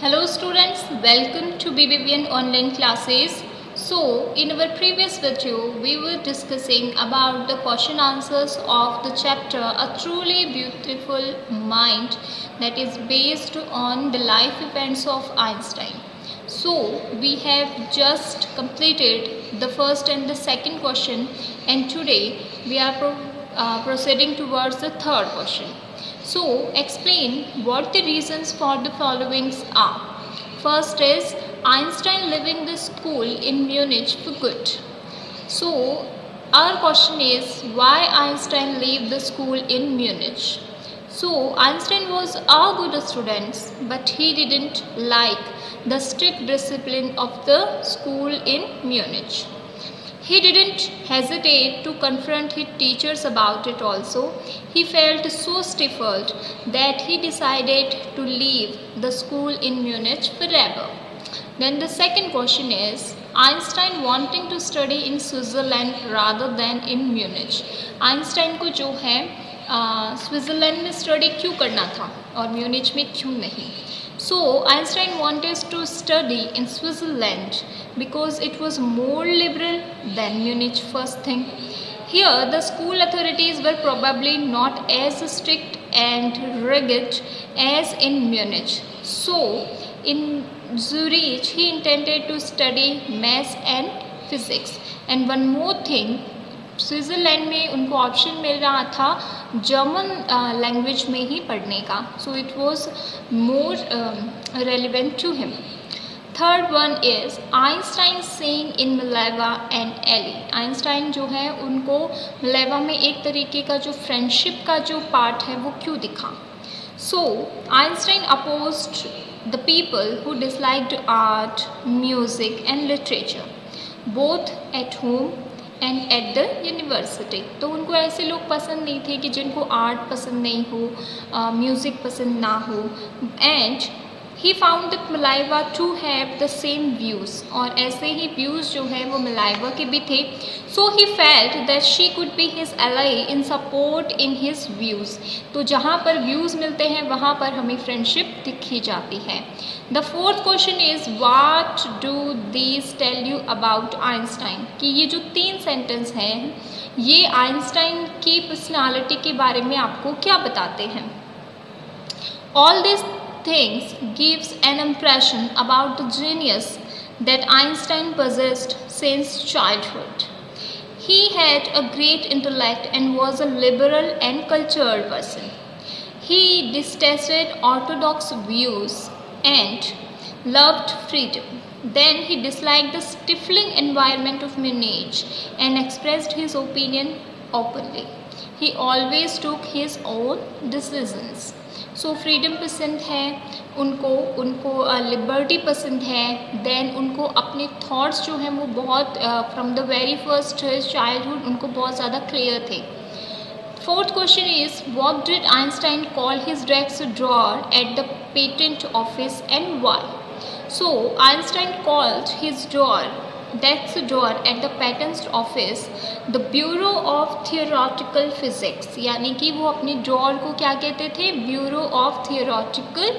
Hello students, welcome to BBBN online classes. So in our previous video, we were discussing about the question answers of the chapter A Truly Beautiful Mind, that is based on the life events of Einstein. So we have just completed the first and the second question, and today we are proceeding towards the third question. So explain what the reasons for the followings are. First is Einstein leaving the school in Munich for good. So our question is why Einstein leave the school in Munich. So Einstein was a good student, but he didn't like the strict discipline of the school in Munich. He didn't hesitate to confront his teachers about it also. He felt so stifled that he decided to leave the school in Munich forever. Then the second question is Einstein wanting to study in Switzerland rather than in Munich. Einstein को जो है Switzerland में study क्यों करना था और Munich में क्यों नहीं. So Einstein wanted to study in Switzerland because it was more liberal than Munich. First thing, here the school authorities were probably not as strict and rigid as in Munich. So in Zurich he intended to study maths and physics. And one more thing, Switzerland में उनको option मिल रहा था German language में ही पढ़ने का. So it was more relevant to him. Third one is Einstein seeing in Mileva and Eli. Einstein जो है उनको मिलेवा में एक तरीके का जो फ्रेंडशिप का जो पार्ट है वो क्यों दिखा. So Einstein opposed the people who disliked art, music and literature both at home and at the university. तो उनको ऐसे लोग पसंद नहीं थे कि जिनको आर्ट पसंद नहीं हो, म्यूज़िक पसंद ना हो. And he found that Mileva to have the same views, और ऐसे ही व्यूज़ जो है वो मिलाइवा के भी थे. So he felt that she could be his ally in support in his views. तो जहाँ पर व्यूज़ मिलते हैं वहाँ पर हमें फ्रेंडशिप दिखी जाती है. The fourth question is what do these tell you about Einstein. कि ये जो 3 सेंटेंस हैं ये आइंस्टाइन की पर्सनालिटी के बारे में आपको क्या बताते हैं. All this things gives an impression about the genius that Einstein possessed since childhood. He had a great intellect and was a liberal and cultured person. He detested orthodox views and loved freedom. Then he disliked the stifling environment of Munich and expressed his opinion openly. He always took his own decisions. So freedom पसंद है उनको liberty पसंद है. Then उनको अपने thoughts जो हैं वो बहुत from the very first childhood उनको बहुत ज़्यादा क्लियर थे. Fourth question is what did Einstein call his desk drawer at the patent office and why. So Einstein called his drawer desk drawer at the patent office the bureau of theoretical physics. यानी कि वो अपने drawer को क्या कहते थे, bureau of theoretical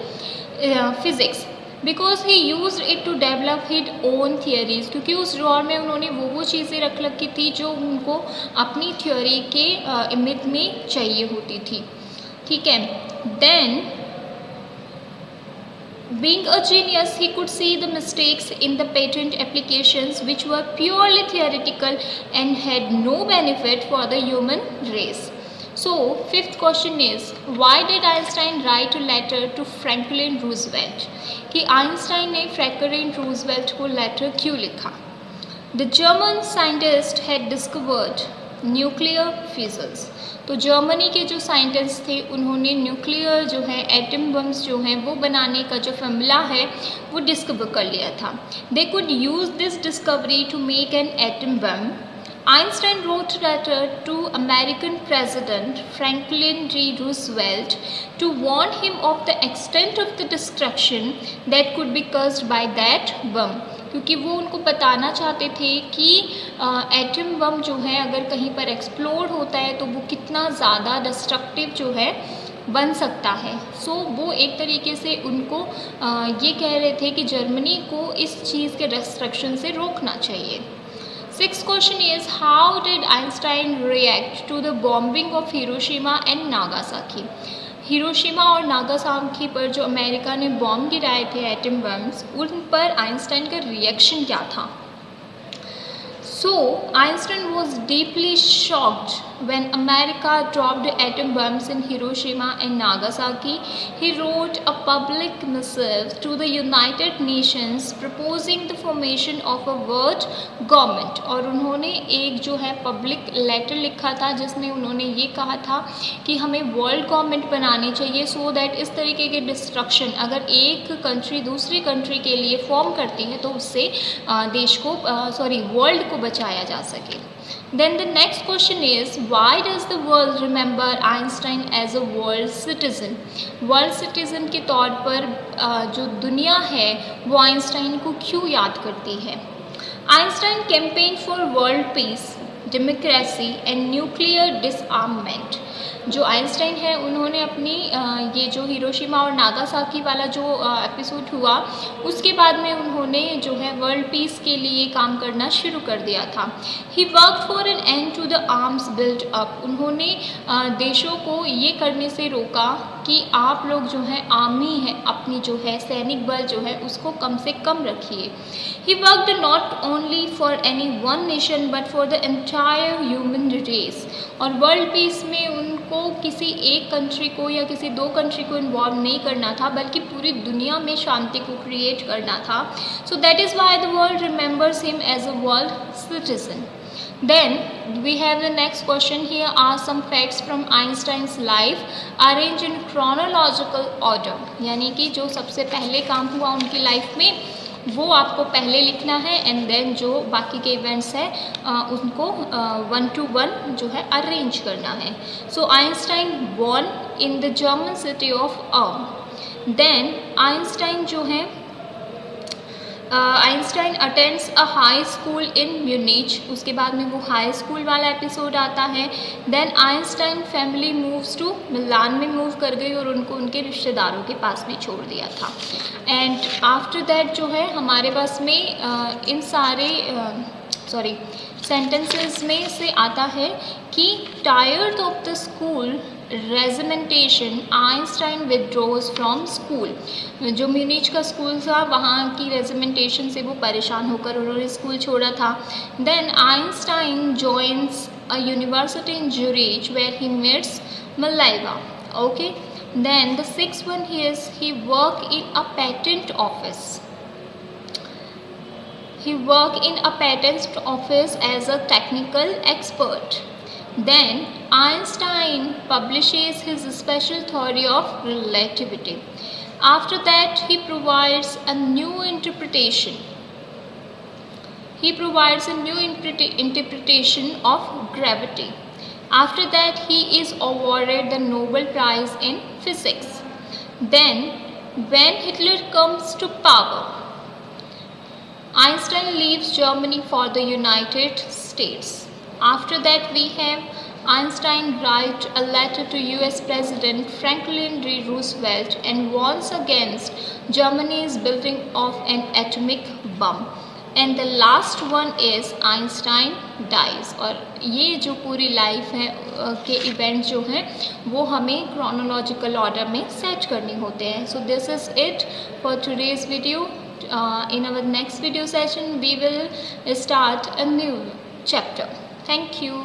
physics, because he use it to develop his own theories. क्योंकि उस ड्रॉअर में उन्होंने वो चीज़ें रख रखी थी जो उनको अपनी थ्योरी के इमेज में चाहिए होती थी. ठीक है. Then being a genius, he could see the mistakes in the patent applications which were purely theoretical and had no benefit for the human race. So, fifth question is, why did Einstein write a letter to Franklin Roosevelt? कि Einstein ने Franklin Roosevelt को letter क्यों लिखा. The German scientist had discovered nuclear fission. तो Germany के जो scientist थे उन्होंने न्यूक्लियर जो है एटम बम्स जो हैं वो बनाने का जो फॉर्मूला है वो डिस्कवर कर लिया था. They could use this discovery to make an atom bomb. Einstein wrote a letter to American President Franklin D. Roosevelt to warn him of the extent of the destruction that could be caused by that bomb. क्योंकि वो उनको बताना चाहते थे कि atom bomb जो है अगर कहीं पर एक्सप्लोड होता है तो वो कितना ज़्यादा डिस्ट्रक्टिव जो है बन सकता है। सो वो एक तरीके से उनको ये कह रहे थे कि जर्मनी को इस चीज़ के रेस्ट्रिक्शन से रोकना चाहिए। Sixth question is, how did Einstein react to the bombing of Hiroshima and Nagasaki? Hiroshima और नागासाकी पर जो अमेरिका ने बॉम्ब गिराए थे एटम बम्स, उन पर आइंस्टाइन का रिएक्शन क्या था? So, Einstein was deeply shocked when America dropped atom bombs in Hiroshima and Nagasaki. He wrote a public missive to the United Nations proposing the formation of a world government. और उन्होंने एक जो है public letter लिखा था जिसमें उन्होंने ये कहा था कि हमें वर्ल्ड गवर्नमेंट बनानी चाहिए, सो दैट इस तरीके के डिस्ट्रक्शन अगर एक कंट्री दूसरी कंट्री के लिए फॉर्म करती है तो उससे देश को वर्ल्ड को बचाया जा सके। Then the next question is, why does the world remember Einstein as a world citizen? World citizen के तौर पर जो दुनिया है वो आइंस्टाइन को क्यों याद करती है? Einstein campaign for world peace, democracy and nuclear disarmament. जो आइंस्टाइन है उन्होंने अपनी ये जो हिरोशिमा और नागासाकी वाला जो एपिसोड हुआ उसके बाद में उन्होंने जो है वर्ल्ड पीस के लिए काम करना शुरू कर दिया था। He work for an end to the arms built up. उन्होंने देशों को ये करने से रोका कि आप लोग जो है आर्मी है अपनी जो है सैनिक बल जो है उसको कम से कम रखिए। He worked not only for any one nation but for the entire human race. और वर्ल्ड पीस में उनको किसी एक कंट्री को या किसी दो कंट्री को इन्वॉल्व नहीं करना था बल्कि पूरी दुनिया में शांति को क्रिएट करना था। So that is why the world remembers him as a world citizen. Then we have the next question. Here are some facts from Einstein's life arranged in chronological order. यानी कि जो सबसे पहले काम हुआ उनकी लाइफ में वो आपको पहले लिखना है एंड देन जो बाकी के इवेंट्स हैं उनको 1 to 1 जो है अरेंज करना है। So Einstein born in the German city of then Einstein जो है Einstein attends a high school in Munich. उसके बाद में वो हाई स्कूल वाला एपिसोड आता है। Then Einstein family moves to Milan में मूव कर गई और उनको उनके रिश्तेदारों के पास में छोड़ दिया था। एंड आफ्टर दैट जो है हमारे पास में इन सारे सेंटेंसेस में से आता है कि tired of the school regimentation Einstein withdraws from school. जो म्यूनिच का स्कूल था वहाँ की रेजिमेंटेशन से वो परेशान होकर उन्होंने स्कूल छोड़ा था। Then Einstein joins a university in Zurich where he meets Mileva. Okay, then the sixth one he work in a patent office. He worked in a patent office as a technical expert. Then Einstein publishes his special theory of relativity. After that, he provides a new interpretation. He provides a new interpretation of gravity. After that, he is awarded the Nobel Prize in Physics. Then, when Hitler comes to power, Einstein leaves Germany for the United States. After that, we have Einstein write a letter to US President Franklin D. Roosevelt and warns against Germany's building of an atomic bomb. And the last one is Einstein dies. और ये जो पूरी life है के events जो हैं वो हमें क्रोनोलॉजिकल ऑर्डर में सेट करने होते हैं। So this is it for today's video. In our next video session we will start a new chapter. Thank you.